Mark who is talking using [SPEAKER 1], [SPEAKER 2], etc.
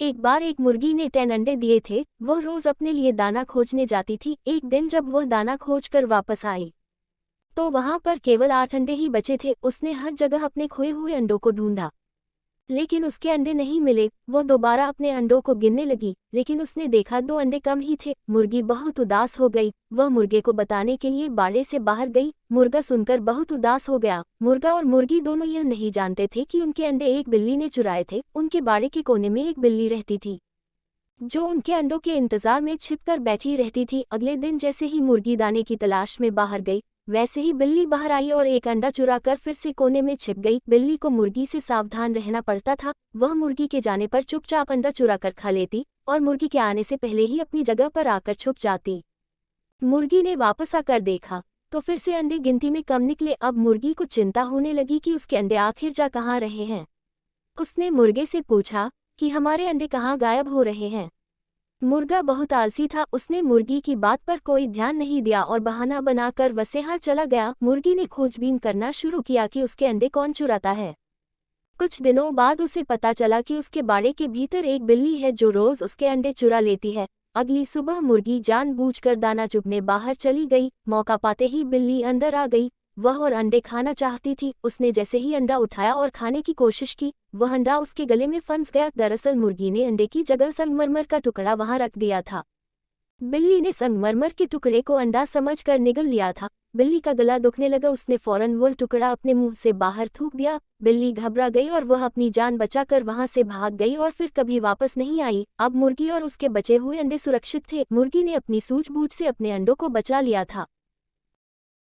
[SPEAKER 1] एक बार एक मुर्गी ने 10 अंडे दिए थे। वह रोज अपने लिए दाना खोजने जाती थी। एक दिन जब वह दाना खोजकर वापस आई तो वहां पर केवल 8 अंडे ही बचे थे। उसने हर जगह अपने खोए हुए अंडों को ढूंढा, लेकिन उसके अंडे नहीं मिले। वो दोबारा अपने अंडों को गिनने लगी, लेकिन उसने देखा 2 अंडे कम ही थे। मुर्गी बहुत उदास हो गई। वह मुर्गे को बताने के लिए बाड़े से बाहर गई। मुर्गा सुनकर बहुत उदास हो गया। मुर्गा और मुर्गी दोनों यह नहीं जानते थे कि उनके अंडे एक बिल्ली ने चुराए थे। उनके बाड़े के कोने में एक बिल्ली रहती थी, जो उनके अंडों के इंतजार में छिपकर बैठी रहती थी। अगले दिन जैसे ही मुर्गी दाने की तलाश में बाहर गई, वैसे ही बिल्ली बाहर आई और एक अंडा चुराकर फिर से कोने में छिप गई। बिल्ली को मुर्गी से सावधान रहना पड़ता था। वह मुर्गी के जाने पर चुपचाप अंडा चुराकर खा लेती और मुर्गी के आने से पहले ही अपनी जगह पर आकर छुप जाती। मुर्गी ने वापस आकर देखा तो फिर से अंडे गिनती में कम निकले। अब मुर्गी को चिंता होने लगी कि उसके अंडे आखिर जा कहाँ रहे हैं। उसने मुर्गे से पूछा कि हमारे अंडे कहाँ गायब हो रहे हैं। मुर्गा बहुत आलसी था। उसने मुर्गी की बात पर कोई ध्यान नहीं दिया और बहाना बनाकर वसेहा चला गया। मुर्गी ने खोजबीन करना शुरू किया कि उसके अंडे कौन चुराता है। कुछ दिनों बाद उसे पता चला कि उसके बाड़े के भीतर एक बिल्ली है जो रोज उसके अंडे चुरा लेती है। अगली सुबह मुर्गी जानबूझकर दाना चुगने बाहर चली गई। मौका पाते ही बिल्ली अंदर आ गई। वह और अंडे खाना चाहती थी। उसने जैसे ही अंडा उठाया और खाने की कोशिश की, वह अंडा उसके गले में फंस गया। दरअसल मुर्गी ने अंडे की जगह संगमरमर का टुकड़ा वहां रख दिया था। बिल्ली ने संगमरमर के टुकड़े को अंडा समझकर निगल लिया था। बिल्ली का गला दुखने लगा। उसने फौरन वह टुकड़ा अपने मुंह से बाहर थूक दिया। बिल्ली घबरा गई और वह अपनी जान बचाकर वहां से भाग गई और फिर कभी वापस नहीं आई। अब मुर्गी और उसके बचे हुए अंडे सुरक्षित थे। मुर्गी ने अपनी सूझबूझ से अपने अंडों को बचा लिया था।